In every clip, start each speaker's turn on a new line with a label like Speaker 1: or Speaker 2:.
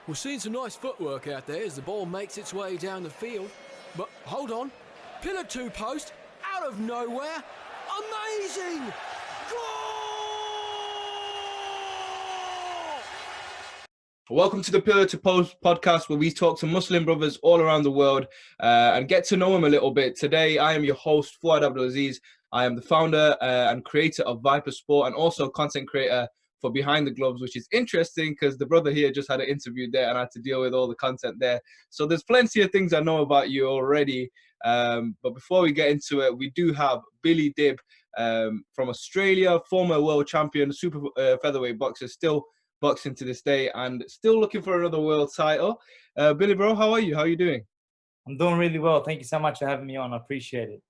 Speaker 1: We're seeing some nice footwork out there as the ball makes its way down the field. But hold on. Pillar 2 post, out of nowhere. Amazing! Goal!
Speaker 2: Welcome to the Pillar to Post podcast, where we talk to Muslim brothers all around the world and get to know them a little bit. Today, I am your host, Fuad Aziz. I am the founder and creator of Viper Sport and also content creator for Behind the Gloves, which is interesting because the brother here just had an interview there and I had to deal with all the content there. So there's plenty of things I know about you already. But before we get into it, we do have Billy Dib from Australia, former world champion, super featherweight boxer, still boxing to this day and still looking for another world title. Billy, bro, how are you? How are you doing?
Speaker 3: I'm doing really well. Thank you so much for having me on. I appreciate it.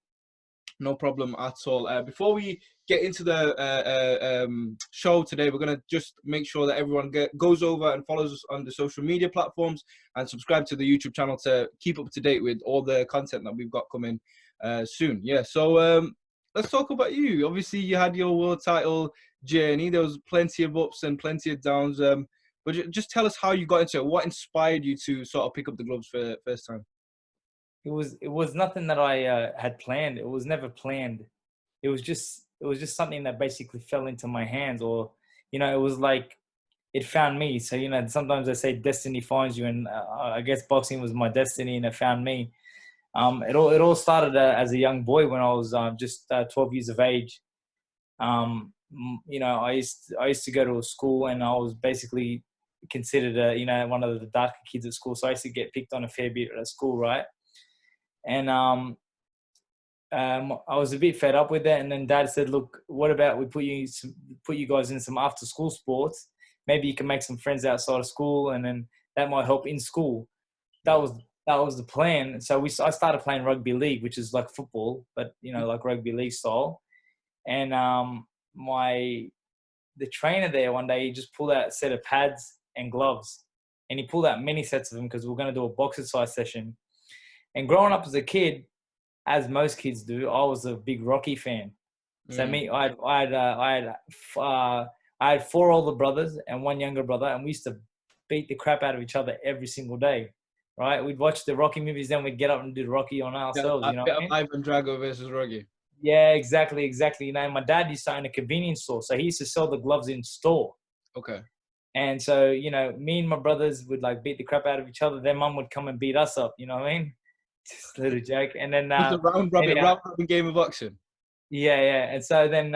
Speaker 2: No problem at all. Before we get into the show today, we're going to just make sure that everyone goes over and follows us on the social media platforms and subscribe to the YouTube channel to keep up to date with all the content that we've got coming soon. Yeah, so let's talk about you. Obviously, you had your world title journey. There was plenty of ups and plenty of downs. But just tell us how you got into it. What inspired you to sort of pick up the gloves for the first time?
Speaker 3: It was nothing that I had planned. It was never planned. It was just something that basically fell into my hands, or it was like it found me. So sometimes I say destiny finds you, and I guess boxing was my destiny, and it found me. It all started as a young boy when I was just 12 years of age. I used to go to a school, and I was basically considered one of the darker kids at school. So I used to get picked on a fair bit at school, right? And I was a bit fed up with that. And then Dad said, "Look, what about we put you guys in some after school sports? Maybe you can make some friends outside of school, and then that might help in school." That was the plan. So I started playing rugby league, which is like football, but like rugby league style. And the trainer there one day, he just pulled out a set of pads and gloves, and he pulled out many sets of them because we were going to do a box exercise session. And growing up as a kid, as most kids do, I was a big Rocky fan. So I had 4 older brothers and 1 younger brother, and we used to beat the crap out of each other every single day. Right? We'd watch the Rocky movies, then we'd get up and do the Rocky on ourselves.
Speaker 2: Yeah, Ivan Drago versus Rocky.
Speaker 3: Yeah, exactly. My dad used to own a convenience store, so he used to sell the gloves in store.
Speaker 2: Okay.
Speaker 3: And so, me and my brothers would like beat the crap out of each other. Their mum would come and beat us up. You know what I mean? Just a little joke. And then
Speaker 2: it was a round robin game of boxing.
Speaker 3: Yeah. And so then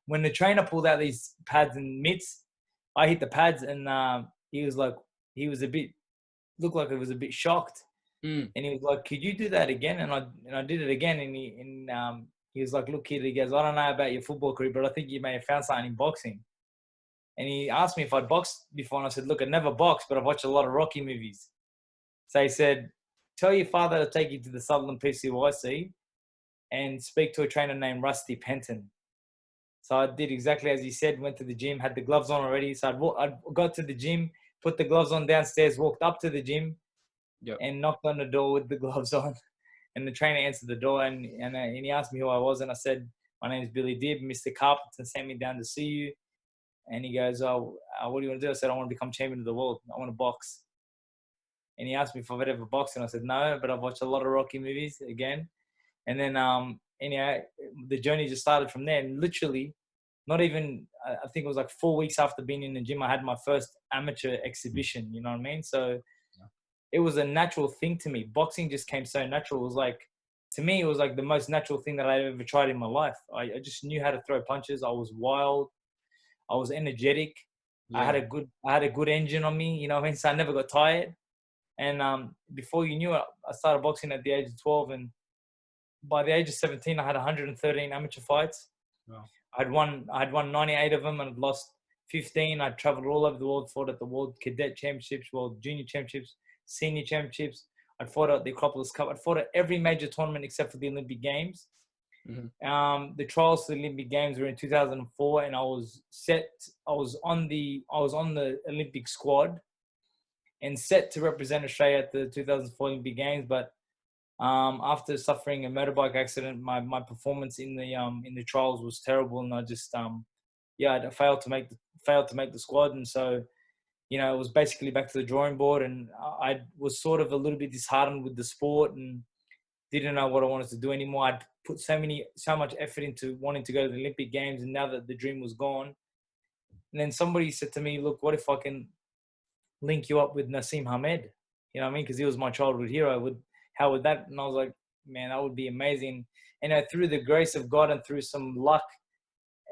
Speaker 3: when the trainer pulled out these pads and mitts, I hit the pads, and he was like, looked like he was a bit shocked. And he was like, "Could you do that again?" And I did it again. And he was like, "Look, kid," he goes, "I don't know about your football career, but I think you may have found something in boxing." And he asked me if I'd boxed before, and I said, "Look, I'd never boxed, but I've watched a lot of Rocky movies." So he said, "Tell your father to take you to the Sutherland PCYC and speak to a trainer named Rusty Penton." So I did exactly as he said, went to the gym, had the gloves on already. So I got to the gym, put the gloves on downstairs, walked up to the gym, and knocked on the door with the gloves on. And the trainer answered the door, and he asked me who I was. And I said, "My name is Billy Dib. Mr. Carpenter sent me down to see you." And he goes, "Oh, what do you want to do?" I said, "I want to become champion of the world. I want to box." And he asked me if I've ever boxed, and I said, "No, but I've watched a lot of Rocky movies again." And then, the journey just started from there. And literally, not even, I think it was like 4 weeks after being in the gym, I had my first amateur exhibition, you know what I mean? So it was a natural thing to me. Boxing just came so natural. It was like, to me, it was like the most natural thing that I ever tried in my life. I just knew how to throw punches. I was wild. I was energetic. Yeah. I had a good engine on me, you know what I mean? So I never got tired. And before you knew it, I started boxing at the age of 12. And by the age of 17, I had 113 amateur fights. Wow. I had won 98 of them, and I'd lost 15. I traveled all over the world, fought at the World Cadet Championships, World Junior Championships, Senior Championships. I'd fought at the Acropolis Cup. I'd fought at every major tournament except for the Olympic Games. Mm-hmm. The trials for the Olympic Games were in 2004, and I was on the Olympic squad and set to represent Australia at the 2004 Olympic Games. But after suffering a motorbike accident, my performance in the trials was terrible, and I just I failed to make the squad. And so it was basically back to the drawing board, and I was sort of a little bit disheartened with the sport and didn't know what I wanted to do anymore. I'd put so much effort into wanting to go to the Olympic Games, and now that the dream was gone. And then somebody said to me, look, what if I can link you up with Naseem Hamed? You know what I mean? Because he was my childhood hero. How would that? And I was like, man, that would be amazing. And through the grace of God and through some luck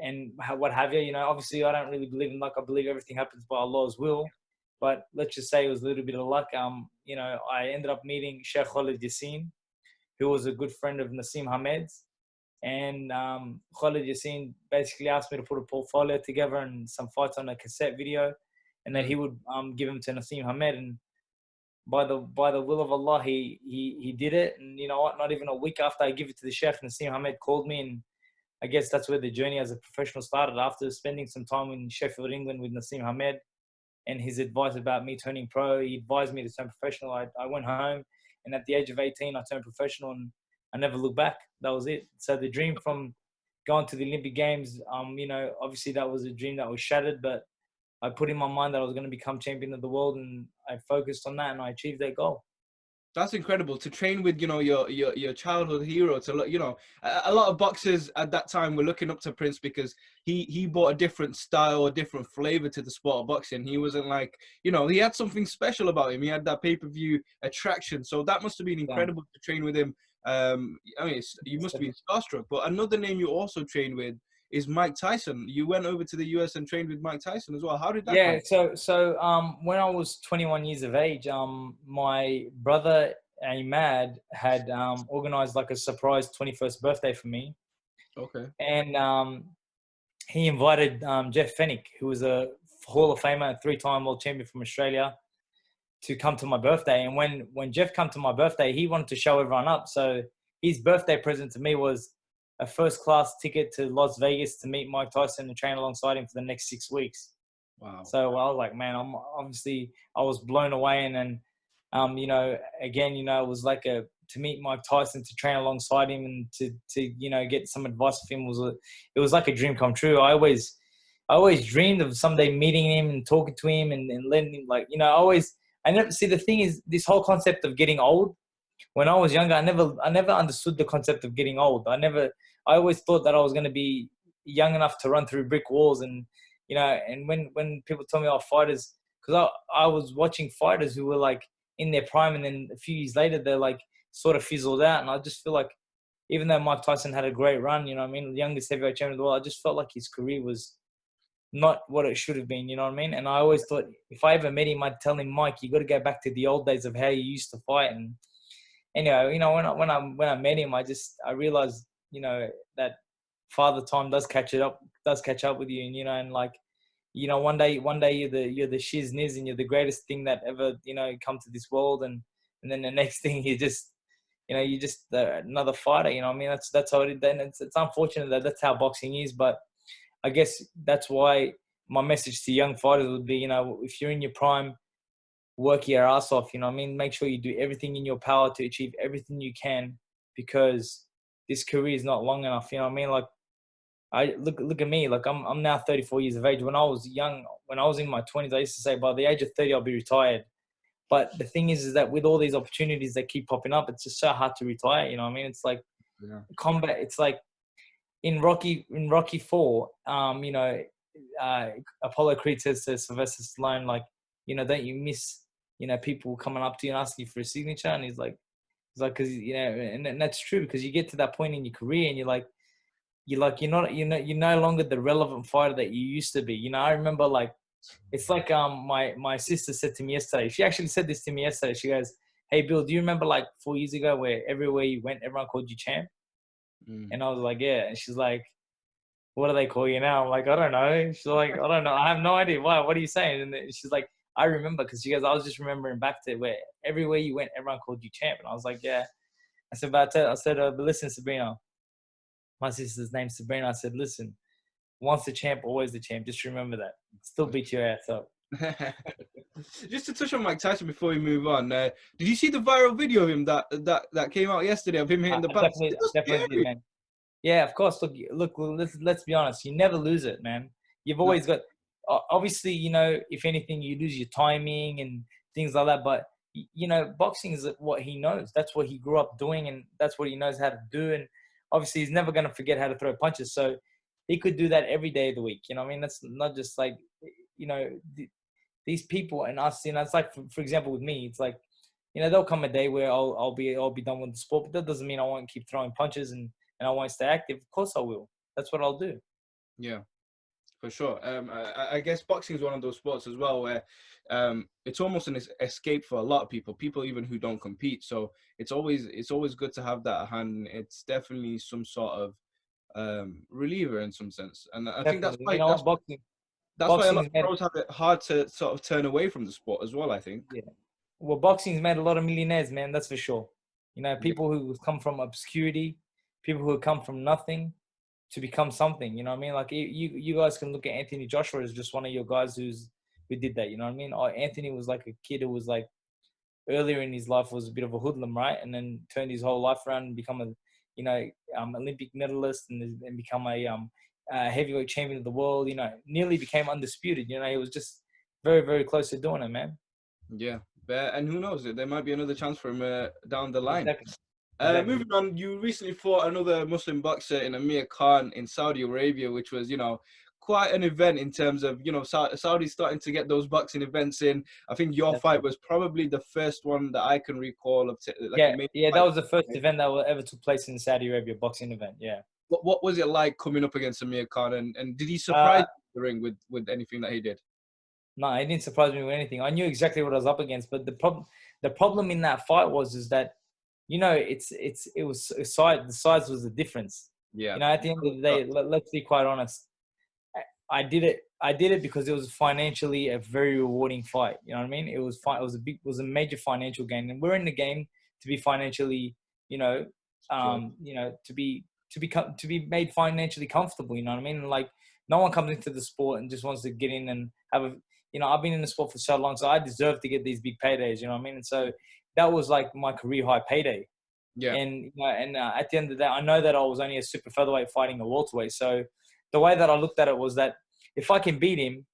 Speaker 3: and what have you, obviously I don't really believe in luck. I believe everything happens by Allah's will. But let's just say it was a little bit of luck. I ended up meeting Sheikh Khalid Yassin, who was a good friend of Naseem Hamed's. And Khalid Yassin basically asked me to put a portfolio together and some fights on a cassette video, and that he would give them to Naseem Hamed. And by the will of Allah, he did it. And you know what? Not even a week after I give it to the Sheikh, Naseem Hamed called me, and I guess that's where the journey as a professional started. After spending some time in Sheffield, England, with Naseem Hamed and his advice about me turning pro, he advised me to turn professional. I went home, and at the age of 18, I turned professional, and I never looked back. That was it. So the dream from going to the Olympic Games, obviously that was a dream that was shattered, but I put in my mind that I was going to become champion of the world, and I focused on that, and I achieved that goal.
Speaker 2: That's incredible to train with, your childhood hero. To a lot of boxers at that time were looking up to Prince because he brought a different style, a different flavor to the sport of boxing. He wasn't like, he had something special about him. He had that pay-per-view attraction. So that must have been incredible to train with him. You must have been starstruck. But another name you also trained with is Mike Tyson. You went over to the US and trained with Mike Tyson as well. How did that
Speaker 3: happen? So when I was 21 years of age, my brother Ahmad had organized like a surprise 21st birthday for me.
Speaker 2: Okay.
Speaker 3: And he invited Jeff Fennick, who was a Hall of Famer, a 3-time world champion from Australia, to come to my birthday. And when Jeff came to my birthday, he wanted to show everyone up. So his birthday present to me was a first-class ticket to Las Vegas to meet Mike Tyson and train alongside him for the next 6 weeks.
Speaker 2: Wow.
Speaker 3: So I was like, man, I was blown away. And then, it was like to meet Mike Tyson, to train alongside him, and to get some advice from him it was like a dream come true. I always dreamed of someday meeting him and talking to him and letting him, the thing is, this whole concept of getting old, when I was younger, I never understood the concept of getting old. I always thought that I was going to be young enough to run through brick walls. And, and when people tell me, fighters, because I was watching fighters who were like in their prime, and then a few years later, they're like sort of fizzled out. And I just feel like, even though Mike Tyson had a great run, the youngest heavyweight champion of the world, I just felt like his career was not what it should have been, you know what I mean? And I always thought, if I ever met him, I'd tell him, Mike, you got to go back to the old days of how you used to fight. And anyway, when I met him, I realized, that father time does catch up with you, and one day you're the shiz niz, and you're the greatest thing that ever come to this world, and then the next thing you're just another fighter. You know what I mean? That's how it is. Then it's unfortunate that that's how boxing is, but I guess that's why my message to young fighters would be, if you're in your prime, work your ass off, you know what I mean? Make sure you do everything in your power to achieve everything you can, because this career is not long enough, you know what I mean? Like, I look at me, like I'm now 34 years of age. When I was young, when I was in my 20s, I used to say by the age of 30, I'll be retired. But the thing is that with all these opportunities that keep popping up, it's just so hard to retire, you know what I mean? It's like combat, it's like in Rocky 4, Apollo Creed says to Sylvester Stallone, like, don't you miss, people coming up to you and asking you for a signature? And he's like, cause and that's true, because you get to that point in your career and you're no longer the relevant fighter that you used to be. I remember, like, it's like, my sister said to me yesterday, she actually said this to me yesterday. She goes, hey Bill, do you remember like 4 years ago where everywhere you went, everyone called you champ? And I was like, yeah. And she's like, what do they call you now? I'm like, I don't know. She's like, I don't know. I have no idea. Why? What are you saying? And she's like, I remember, because she goes, I was just remembering back to where everywhere you went, everyone called you champ. And I was like, yeah. I said, but listen, Sabrina, my sister's name's Sabrina. I said, listen, once the champ, always the champ. Just remember that. Still beat your ass up.
Speaker 2: Just to touch on Mike Tyson before we move on, did you see the viral video of him that came out yesterday of him hitting the pads?
Speaker 3: Definitely did, man. Yeah, of course. Look. Let's be honest. You never lose it, man. You've always got. obviously, if anything, you lose your timing and things like that. But boxing is what he knows. That's what he grew up doing, and that's what he knows how to do. And obviously, he's never going to forget how to throw punches. So he could do that every day of the week. I mean, that's not just like, these people and us. It's like, for example, with me, it's like, there'll come a day where I'll be done with the sport, but that doesn't mean I won't keep throwing punches and I won't stay active. Of course, I will. That's what I'll do.
Speaker 2: Yeah. For sure. I guess boxing is one of those sports as well where it's almost an escape for a lot of people even who don't compete. So it's always good to have that at hand. It's definitely some sort of reliever in some sense. And I think that's why that's why a lot of pros have it hard to sort of turn away from the sport as well, I think.
Speaker 3: Yeah. Well, boxing's made a lot of millionaires, man. That's for sure. People who come from obscurity, people who come from nothing to become something, you know what I mean? Like you guys can look at Anthony Joshua as just one of your guys who did that, you know what I mean? Anthony was like a kid who was like earlier in his life was a bit of a hoodlum, right? And then turned his whole life around and become Olympic medalist and become a heavyweight champion of the world, nearly became undisputed. He was just very, very close to doing it, man.
Speaker 2: Yeah. And who knows, there might be another chance for him down the line.
Speaker 3: Exactly.
Speaker 2: Moving on, you recently fought another Muslim boxer in Amir Khan in Saudi Arabia, which was, quite an event in terms of, Saudi starting to get those boxing events in. I think your fight was probably the first one that I can recall of.
Speaker 3: That was the first event that ever took place in Saudi Arabia, boxing event. Yeah.
Speaker 2: What was it like coming up against Amir Khan, and did he surprise the ring with anything that he did?
Speaker 3: No, he didn't surprise me with anything. I knew exactly what I was up against, but the problem in that fight is that. The size was the difference.
Speaker 2: Yeah.
Speaker 3: At the end of the day, let's be quite honest. I did it because it was financially a very rewarding fight. You know what I mean? It was a major financial gain, and we're in the game to be financially, to be made financially comfortable. You know what I mean? And like, no one comes into the sport and just wants to get in and have a. I've been in the sport for so long, so I deserve to get these big paydays. You know what I mean? And so. That was like my career high payday.
Speaker 2: Yeah.
Speaker 3: And at the end of the day, I know that I was only a super featherweight fighting a welterweight. So the way that I looked at it was that if I can beat him,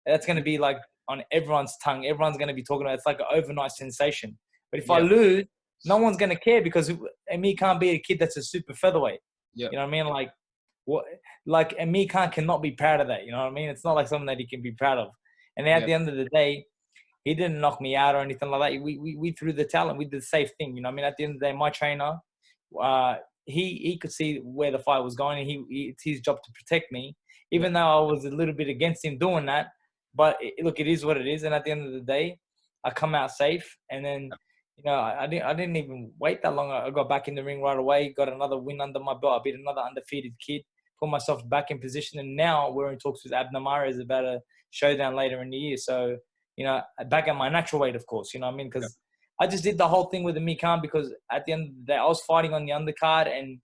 Speaker 3: that's going to be like on everyone's tongue. Everyone's going to be talking about it. It's like an overnight sensation. But if I lose, no one's going to care because Amir can't be a kid that's a super featherweight.
Speaker 2: Yeah.
Speaker 3: You know what I mean? Like Amir Khan cannot be proud of that. You know what I mean? It's not like something that he can be proud of. And at the end of the day, he didn't knock me out or anything like that. We threw the talent. We did the safe thing. You know what I mean? At the end of the day, my trainer, he could see where the fight was going, and it's his job to protect me, even though I was a little bit against him doing that. But look, it is what it is. And at the end of the day, I come out safe. And then, I didn't even wait that long. I got back in the ring right away, got another win under my belt. I beat another undefeated kid, put myself back in position. And now we're in talks with Abner Mares about a showdown later in the year. So, back at my natural weight, of course, you know what I mean? Because I just did the whole thing with Amir Khan because at the end of the day, I was fighting on the undercard. And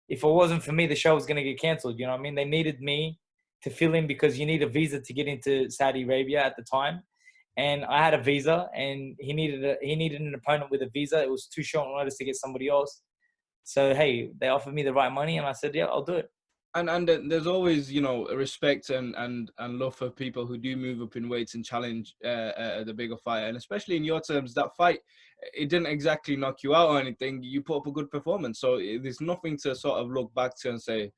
Speaker 3: if it wasn't for me, the show was going to get cancelled. You know what I mean? They needed me to fill in because you need a visa to get into Saudi Arabia at the time. And I had a visa and he needed an opponent with a visa. It was too short notice to get somebody else. So, hey, they offered me the right money and I said, yeah, I'll do it.
Speaker 2: And there's always, respect and love for people who do move up in weights and challenge the bigger fighter. And especially in your terms, that fight, it didn't exactly knock you out or anything. You put up a good performance. So there's nothing to sort of look back to and say,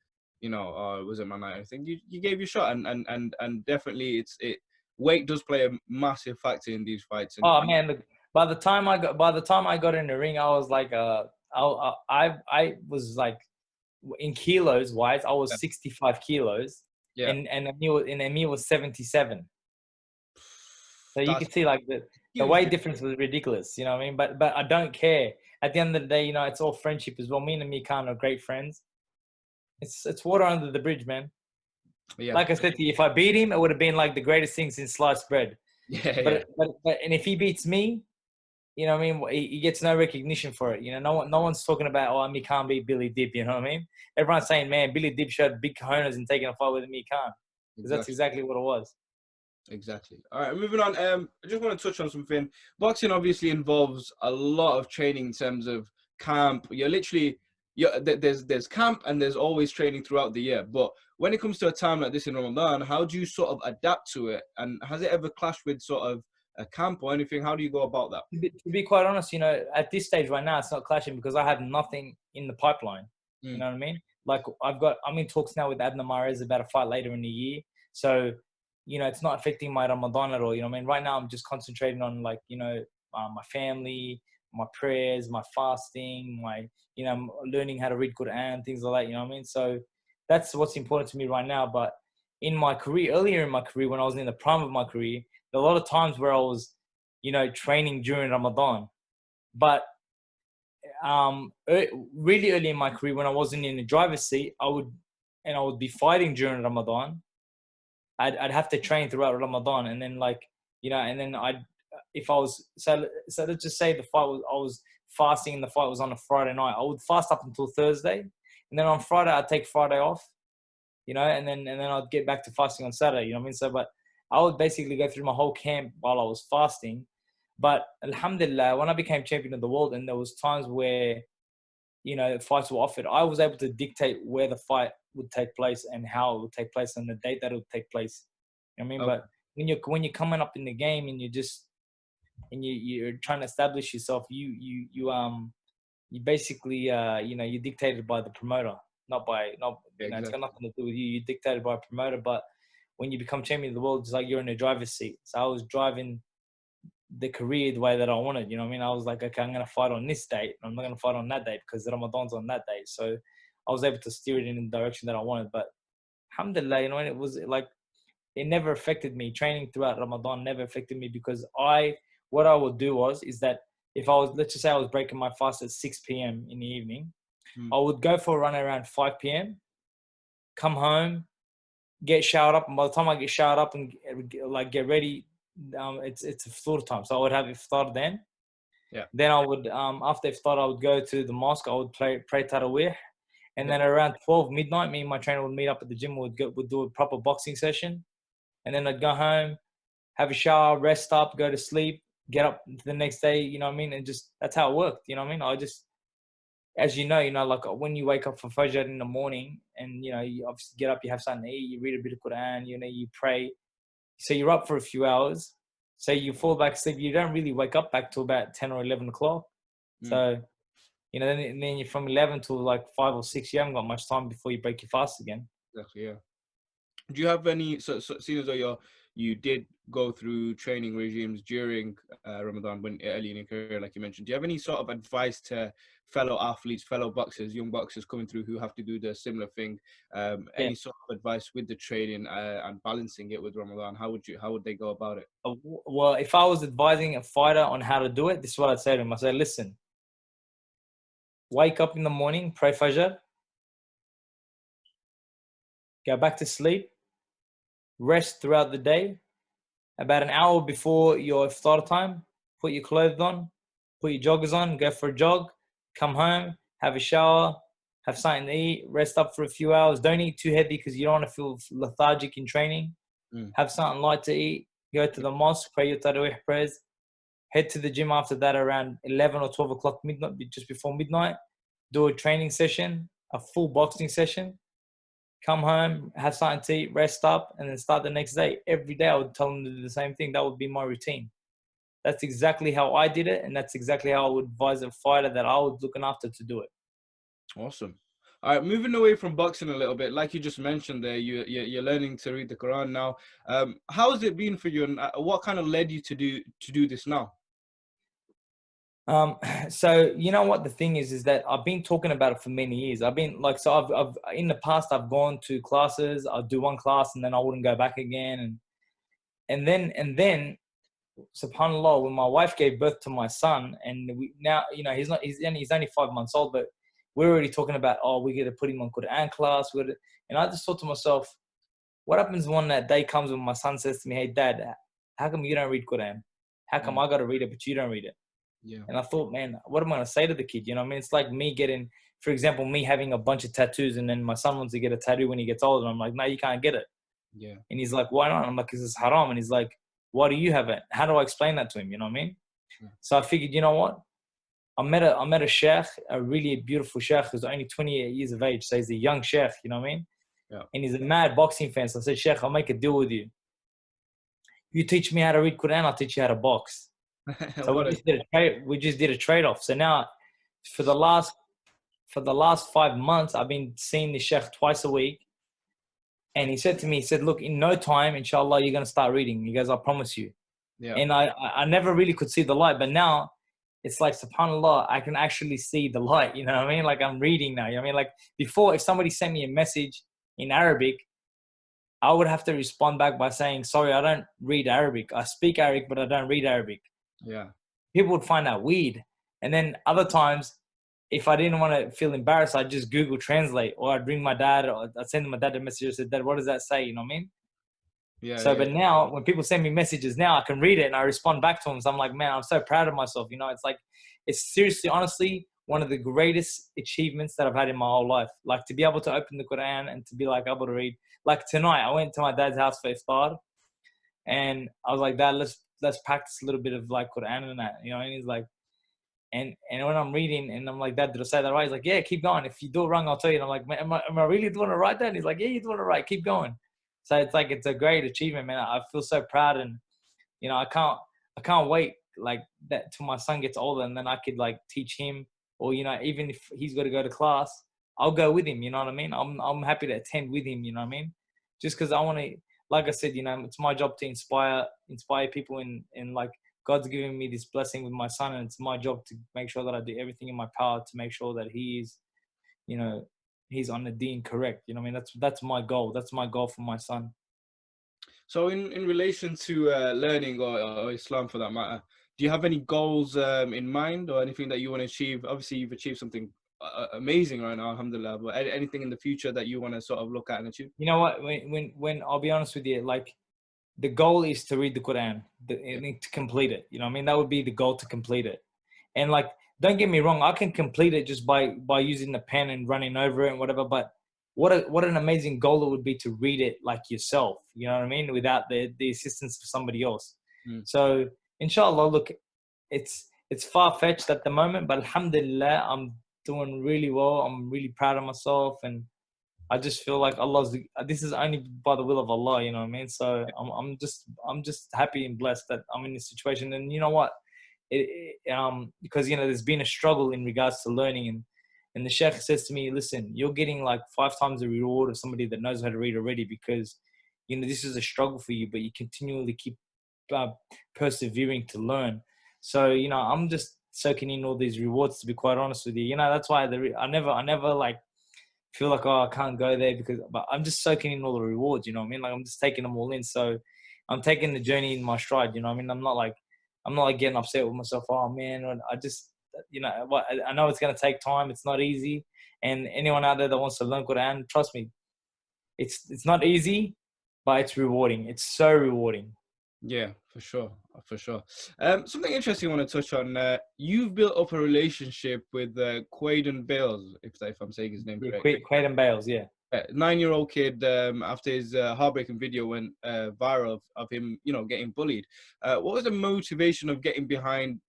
Speaker 2: oh, it wasn't my night. I think you gave your shot. And definitely weight does play a massive factor in these fights.
Speaker 3: Oh, man, look, by the time I got in the ring, I was like, I was like, in kilos wise, I was 65 kilos, and Amir was 77. So you can see like the weight difference was ridiculous. You know what I mean? But I don't care. At the end of the day, it's all friendship as well. Me and Amir Khan are great friends. It's water under the bridge, man. Yeah. Like I said to you, if I beat him, it would have been like the greatest thing since sliced bread. But and if he beats me, you know what I mean? He gets no recognition for it. No one's talking about, Amir Khan beat Billy Dib. You know what I mean? Everyone's saying, man, Billy Dib showed big cojones in taking a fight with Amir Khan. Because that's exactly what it was.
Speaker 2: Exactly. All right, moving on. I just want to touch on something. Boxing obviously involves a lot of training in terms of camp. You're literally there's camp and there's always training throughout the year. But when it comes to a time like this in Ramadan, how do you sort of adapt to it? And has it ever clashed with sort of a camp or anything? How do you go about that?
Speaker 3: To be quite honest, at this stage right now, it's not clashing because I have nothing in the pipeline. You know what I mean? Like I'm in talks now with Abner Mares about a fight later in the year. So, it's not affecting my Ramadan at all. You know what I mean? Right now, I'm just concentrating on my family, my prayers, my fasting, learning how to read Quran, things like that. You know what I mean? So that's what's important to me right now. But in my career, earlier in my career, when I was in the prime of my career, there were a lot of times where I was, training during Ramadan. But really early in my career, when I wasn't in the driver's seat, I would be fighting during Ramadan. I'd have to train throughout Ramadan, and then and then if I was so let's just say I was fasting and the fight was on a Friday night, I would fast up until Thursday, and then on Friday I'd take Friday off, and then I'd get back to fasting on Saturday. You know what I mean? So, but I would basically go through my whole camp while I was fasting. But alhamdulillah, when I became champion of the world, and there was times where fights were offered, I was able to dictate where the fight would take place and how it would take place and the date that it would take place. You know what I mean?
Speaker 2: Okay.
Speaker 3: But when you're coming up in the game and you're trying to establish yourself, you basically you're dictated by the promoter, it's got nothing to do with you. You're dictated by a promoter. But when you become champion of the world, it's like you're in the driver's seat. So I was driving the career the way that I wanted. You know what I mean? I was like, okay, I'm going to fight on this date. I'm not going to fight on that date because Ramadan's on that day. So I was able to steer it in the direction that I wanted. But alhamdulillah, and it was like, it never affected me. Training throughout Ramadan never affected me because what I would do is that if let's just say I was breaking my fast at 6 p.m. in the evening, I would go for a run around 5 p.m., come home, get showered up. And by the time I get showered up and get ready, it's iftar time. So I would have iftar then.
Speaker 2: Yeah.
Speaker 3: Then I would, after iftar, I would go to the mosque. I would pray Taraweeh. And then around 12 midnight, me and my trainer would meet up at the gym. We'd do a proper boxing session. And then I'd go home, have a shower, rest up, go to sleep, get up the next day, you know what I mean? And just, that's how it worked, you know what I mean? I just, as you know, like when you wake up for Fajr in the morning and, you obviously get up, you have something to eat, you read a bit of Quran, you pray. So you're up for a few hours. So you fall back asleep. You don't really wake up back till about 10 or 11 o'clock. So, then you're from 11 till like 5 or 6. You haven't got much time before you break your fast again.
Speaker 2: Exactly, yeah. Do you have any, so seeing as though you did go through training regimes during Ramadan when early in your career, like you mentioned, do you have any sort of advice to fellow athletes, fellow boxers, young boxers coming through who have to do the similar thing? Any sort of advice with the training and balancing it with Ramadan? How would they go about it?
Speaker 3: Well, if I was advising a fighter on how to do it, this is what I'd say to him. I'd say, listen, wake up in the morning, pray Fajr, go back to sleep, rest throughout the day. About an hour before your iftar time, put your clothes on, put your joggers on, go for a jog, come home, have a shower, have something to eat, rest up for a few hours. Don't eat too heavy because you don't want to feel lethargic in training. Have something light to eat, go to the mosque, pray your Taraweeh prayers, head to the gym after that around 11 or 12 o'clock midnight, just before midnight, do a training session, a full boxing session. Come home, have something to eat, rest up, and then start the next day. Every day I would tell them to do the same thing. That would be my routine. That's exactly how I did it, and that's exactly how I would advise a fighter that I was looking after to do it.
Speaker 2: Awesome. All right, moving away from boxing a little bit, like you just mentioned there, you're learning to read the Quran now. How has it been for you, and what kind of led you to do this now?
Speaker 3: So you know what the thing is that I've been talking about it for many years. I've been like, so I've in the past I've gone to classes. I'd do one class and then I wouldn't go back again, and then subhanallah, when my wife gave birth to my son, and we now he's only 5 months old, but we're already talking about, we're gonna put him on Quran class. And I just thought to myself, what happens when that day comes when my son says to me, "Hey Dad, how come you don't read Quran? How come I got to read it but you don't read it?"
Speaker 2: Yeah.
Speaker 3: And I thought, man, what am I going to say to the kid? You know what I mean? It's like me getting, for example, me having a bunch of tattoos and then my son wants to get a tattoo when he gets older. And I'm like, no, you can't get it.
Speaker 2: Yeah. And
Speaker 3: he's like, why not? I'm like, because it's haram. And he's like, why do you have it? How do I explain that to him? You know what I mean? Yeah. So I figured, you know what? I met a sheikh, a really beautiful sheikh who's only 28 years of age. So he's a young sheikh, you know what I mean?
Speaker 2: Yeah.
Speaker 3: And he's a mad boxing fan. So I said, Sheikh, I'll make a deal with you. You teach me how to read Quran, I'll teach you how to box. So we just did a trade-off. So now for the last 5 months, I've been seeing the sheikh twice a week. And he said to me, he said, look, in no time, inshallah, you're going to start reading. He goes, I promise you.
Speaker 2: Yeah.
Speaker 3: And I never really could see the light, but now it's like, subhanAllah, I can actually see the light, you know what I mean? Like I'm reading now, you know what I mean? Like before, if somebody sent me a message in Arabic, I would have to respond back by saying, sorry, I don't read Arabic. I speak Arabic, but I don't read Arabic.
Speaker 2: Yeah.
Speaker 3: People would find that weird. And then other times, if I didn't want to feel embarrassed, I'd just Google Translate, or I'd ring my dad, or I'd send my dad a message and say, Dad, what does that say? You know what I mean?
Speaker 2: Yeah.
Speaker 3: So, but now when people send me messages now, I can read it and I respond back to them. So I'm like, man, I'm so proud of myself. You know, it's like, it's seriously, honestly, one of the greatest achievements that I've had in my whole life. Like to be able to open the Quran and to be like able to read. Like tonight, I went to my dad's house for iftar, and I was like, Dad, let's practice a little bit of like Quran and that, you know. And he's like, and when I'm reading, and I'm like, Dad, did I say that right? He's like, yeah, keep going. If you do it wrong, I'll tell you. And I'm like, man, am I really doing it right, Dad? And he's like, yeah, you're doing it right. Keep going. So it's like, it's a great achievement, man. I feel so proud, and you know, I can't wait like that till my son gets older, and then I could like teach him, or you know, even if he's got to go to class, I'll go with him. You know what I mean? I'm happy to attend with him. You know what I mean? Just because I want to, like I said, you know, it's my job to inspire people, in like God's giving me this blessing with my son, and it's my job to make sure that I do everything in my power to make sure that he is, you know, he's on the deen correct. You know what I mean? That's my goal. That's my goal for my son.
Speaker 2: So in relation to learning or Islam for that matter, do you have any goals in mind or anything that you want to achieve? Obviously, you've achieved something amazing right now, alhamdulillah, but anything in the future that you want to sort of look at and achieve?
Speaker 3: You know what? When I'll be honest with you, like the goal is to read the Quran, to complete it. You know what I mean? That would be the goal, to complete it. And like, don't get me wrong, I can complete it just by using the pen and running over it and whatever. But what an amazing goal it would be to read it like yourself. You know what I mean? Without the assistance of somebody else. So inshallah, look, it's far-fetched at the moment, but alhamdulillah, I'm doing really well. I'm really proud of myself, and I just feel like this is only by the will of Allah, you know what I mean? So I'm just happy and blessed that I'm in this situation. And you know what? Because, you know, there's been a struggle in regards to learning, and the sheikh says to me, listen, you're getting like 5 times the reward of somebody that knows how to read already, because, you know, this is a struggle for you, but you continually keep persevering to learn. So, you know, I'm just soaking in all these rewards, to be quite honest with you. You know, that's why I never like feel like, oh, I can't go there, but I'm just soaking in all the rewards, you know what I mean? Like I'm just taking them all in. So I'm taking the journey in my stride, you know what I mean? I'm not like getting upset with myself. Oh man, I just, you know, I know it's going to take time. It's not easy. And anyone out there that wants to learn Quran, trust me, it's not easy, but it's rewarding. It's so rewarding.
Speaker 2: Yeah, for sure. Something interesting I want to touch on. You've built up a relationship with Quaden Bayles, if I'm saying his name correctly.
Speaker 3: Quaden Bayles, yeah.
Speaker 2: 9-year-old kid, after his heartbreaking video went viral of him, you know, getting bullied. What was the motivation of getting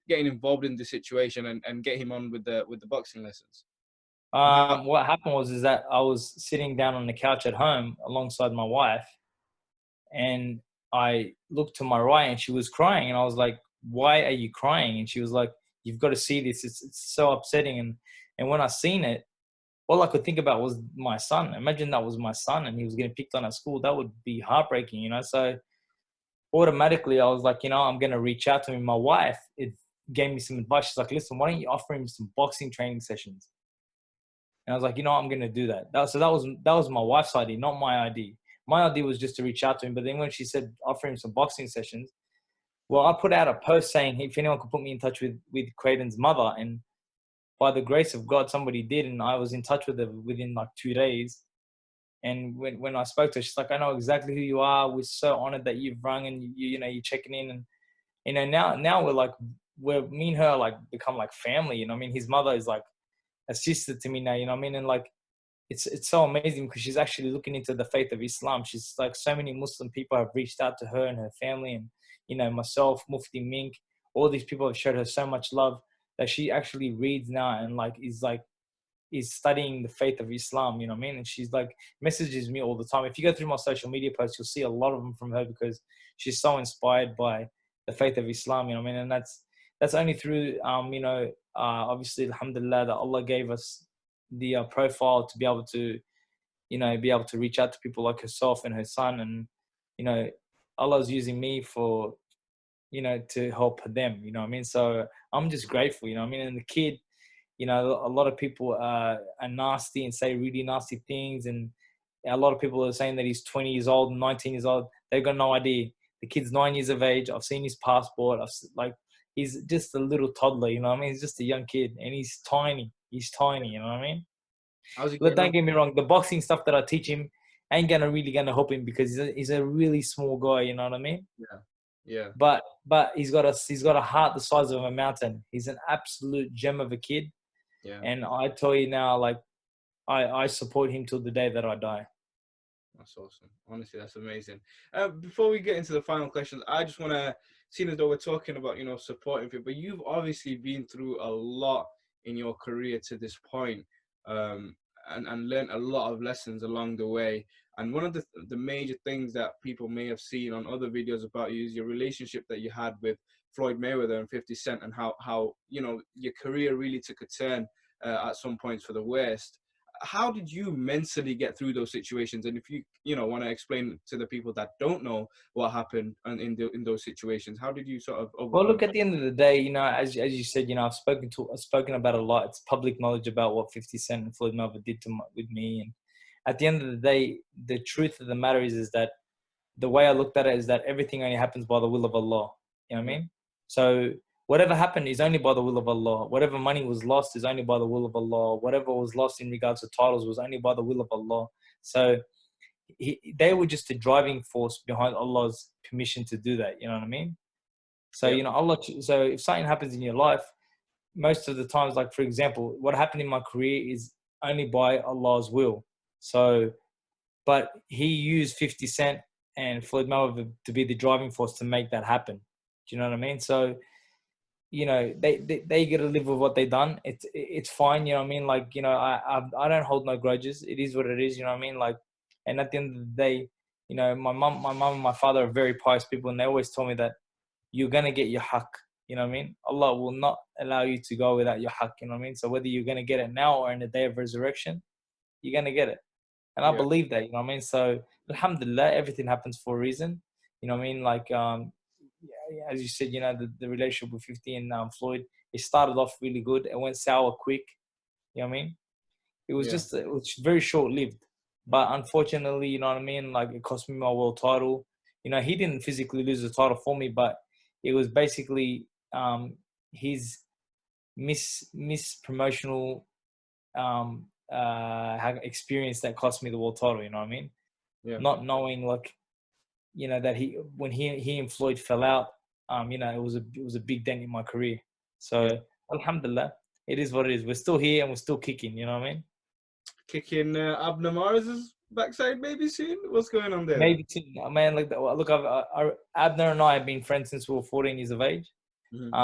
Speaker 2: involved in the situation and get him on with the boxing lessons?
Speaker 3: What happened is that I was sitting down on the couch at home alongside my wife, and I looked to my right and she was crying, and I was like, why are you crying? And she was like, you've got to see this. It's so upsetting. And when I seen it, all I could think about was my son. Imagine that was my son and he was getting picked on at school. That would be heartbreaking, you know? So automatically I was like, you know, I'm going to reach out to him. My wife, it gave me some advice. She's like, listen, why don't you offer him some boxing training sessions? And I was like, you know, I'm going to do that. So that was my wife's idea, not my idea. My idea was just to reach out to him. But then when she said offer him some boxing sessions, well, I put out a post saying if anyone could put me in touch with Quaden's mother, and by the grace of God, somebody did, and I was in touch with her within like 2 days. And when I spoke to her, she's like, I know exactly who you are. We're so honored that you've rung and you're checking in. And, you know, now me and her like become like family, you know what I mean? His mother is like a sister to me now, you know what I mean? And like, it's so amazing because she's actually looking into the faith of Islam. She's like, so many Muslim people have reached out to her and her family, and, you know, myself, Mufti Mink, all these people have showed her so much love. that she actually reads now and is studying the faith of Islam, you know what I mean? And she's like messages me all the time. If you go through my social media posts, you'll see a lot of them from her because she's so inspired by the faith of Islam, you know what I mean? And that's only through, obviously, alhamdulillah, that Allah gave us the profile to be able to, reach out to people like herself and her son. And, Allah's using me for, to help them, you know what I mean? So I'm just grateful, you know what I mean? And the kid, a lot of people are nasty and say really nasty things. And a lot of people are saying that he's 20 years old and 19 years old. They've got no idea. The kid's 9 years of age. I've seen his passport. He's just a little toddler, you know what I mean? He's just a young kid and he's tiny. He's tiny, you know what I mean? But don't get me wrong. The boxing stuff that I teach him ain't really gonna help him because he's a really small guy, you know what I mean?
Speaker 2: Yeah.
Speaker 3: But he's got a heart the size of a mountain. He's an absolute gem of a kid.
Speaker 2: Yeah.
Speaker 3: And I tell you now, I support him till the day that I die.
Speaker 2: That's awesome. Honestly, that's amazing. Before we get into the final questions, I just want to, seeing as though we're talking about, supporting people, but you've obviously been through a lot in your career to this point, and learned a lot of lessons along the way. And one of the major things that people may have seen on other videos about you is your relationship that you had with Floyd Mayweather and 50 Cent, and how your career really took a turn at some points for the worst. How did you mentally get through those situations? And if you want to explain to the people that don't know what happened in those situations, how did you sort of overcome?
Speaker 3: Well, look, at the end of the day, as you said, I've spoken about a lot. It's public knowledge about what 50 Cent and Floyd Mayweather did with me. And at the end of the day, the truth of the matter is that the way I looked at it is that everything only happens by the will of Allah. You know what I mean? So whatever happened is only by the will of Allah. Whatever money was lost is only by the will of Allah. Whatever was lost in regards to titles was only by the will of Allah. So they were just a driving force behind Allah's permission to do that. You know what I mean? So, Allah. So if something happens in your life, most of the times, like for example, what happened in my career is only by Allah's will. So, but he used 50 Cent and Floyd Mayweather to be the driving force to make that happen. Do you know what I mean? So, they get to live with what they done. It's fine. You know what I mean? I don't hold no grudges. It is what it is. You know what I mean? And at the end of the day, my mom and my father are very pious people, and they always tell me that you're gonna get your haqq. You know what I mean? Allah will not allow you to go without your haqq. You know what I mean? So whether you're gonna get it now or in the day of resurrection, you're gonna get it. And I believe that. You know what I mean? So alhamdulillah, everything happens for a reason. You know what I mean? As you said, the relationship with 50 and Floyd, it started off really good. It went sour quick. You know what I mean? It was it was very short-lived. But unfortunately, you know what I mean? It cost me my world title. He didn't physically lose the title for me, but it was basically his mispromotional experience that cost me the world title. You know what I mean?
Speaker 2: Yeah.
Speaker 3: Not knowing that when he and Floyd fell out, it was a big dent in my career. So alhamdulillah, it is what it is. We're still here and we're still kicking. You know what I mean?
Speaker 2: Kicking Abner Maris's backside maybe soon. What's going on there?
Speaker 3: Maybe soon, man. Look, Abner and I have been friends since we were 14 years of age.
Speaker 2: Mm-hmm.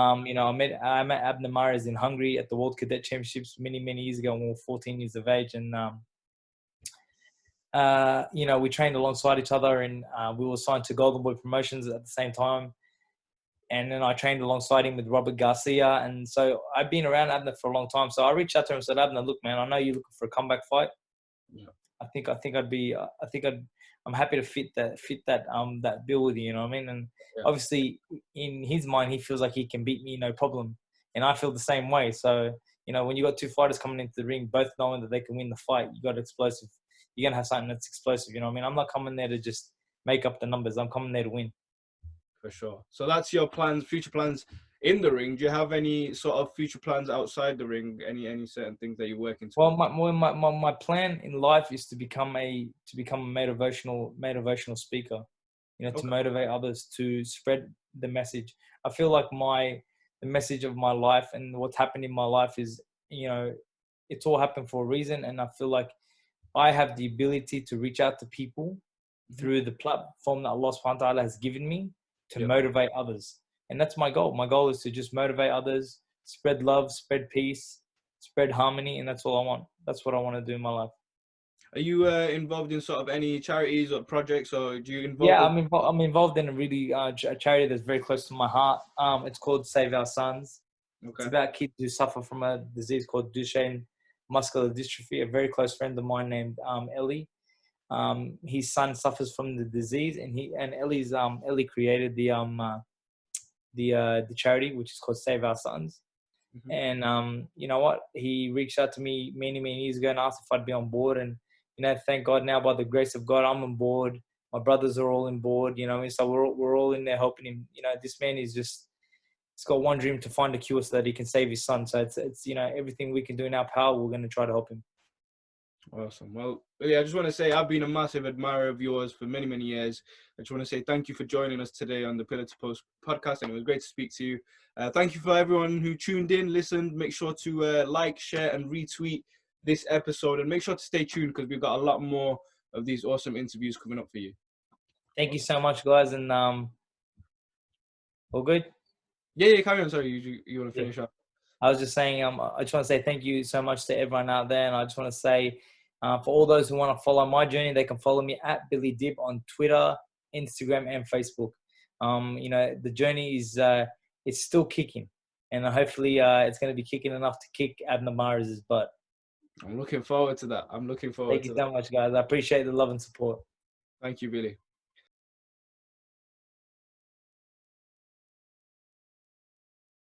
Speaker 3: I met Abner Maris in Hungary at the World Cadet Championships many years ago when we were 14 years of age, and we trained alongside each other, and we were signed to Golden Boy Promotions at the same time. And then I trained alongside him with Robert Garcia. And so I've been around Abner for a long time. So I reached out to him and said, Abner, look, man, I know you're looking for a comeback fight.
Speaker 2: Yeah.
Speaker 3: I'm happy to fit that bill with you, you know what I mean? And obviously in his mind, he feels like he can beat me, no problem. And I feel the same way. So, when you got two fighters coming into the ring, both knowing that they can win the fight, you got explosive. You're going to have something that's explosive, you know what I mean? I'm not coming there to just make up the numbers. I'm coming there to win.
Speaker 2: For sure. So that's your plans, future plans in the ring. Do you have any sort of future plans outside the ring? Any certain things that you're working towards?
Speaker 3: Well, my plan in life is to become a motivational speaker. To motivate others, to spread the message. I feel like the message of my life and what's happened in my life is, it's all happened for a reason, and I feel like I have the ability to reach out to people through the platform that Allah subhanahu wa ta'ala has given me to motivate others. And that's my goal. My goal is to just motivate others, spread love, spread peace, spread harmony, and that's all I want. That's what I want to do in my life.
Speaker 2: Are you involved in sort of any charities or projects, or do you involve?
Speaker 3: Yeah, I'm involved in a really a charity that's very close to my heart. It's called Save Our Sons. It's
Speaker 2: Okay.
Speaker 3: about kids who suffer from a disease called Duchenne muscular dystrophy. A very close friend of mine named Ellie. His son suffers from the disease, and Ellie created the charity, which is called Save Our Sons.
Speaker 2: Mhm.
Speaker 3: And you know what? He reached out to me many years ago and asked if I'd be on board. And thank God now, by the grace of God, I'm on board. My brothers are all on board. So we're all in there helping him. This man is just, he's got one dream: to find a cure so that he can save his son. So it's everything we can do in our power, we're going to try to help him.
Speaker 2: Awesome. Well, yeah, I just want to say I've been a massive admirer of yours for many years. I just want to say thank you for joining us today on the Pillar to Post podcast, and it was great to speak to you. Thank you for everyone who tuned in, listened. Make sure to like, share, and retweet this episode, and make sure to stay tuned because we've got a lot more of these awesome interviews coming up for you.
Speaker 3: Thank you so much, guys, and all good?
Speaker 2: Yeah, carry on. Sorry, you want to finish up?
Speaker 3: I was just saying, I just want to say thank you so much to everyone out there, and I just want to say, for all those who want to follow my journey, they can follow me at Billy Dib on Twitter, Instagram, and Facebook. The journey is it's still kicking, and hopefully it's going to be kicking enough to kick Abner Mahrez's butt.
Speaker 2: I'm looking forward to that.
Speaker 3: Thank you so much, guys. I appreciate the love and support.
Speaker 2: Thank you, Billy.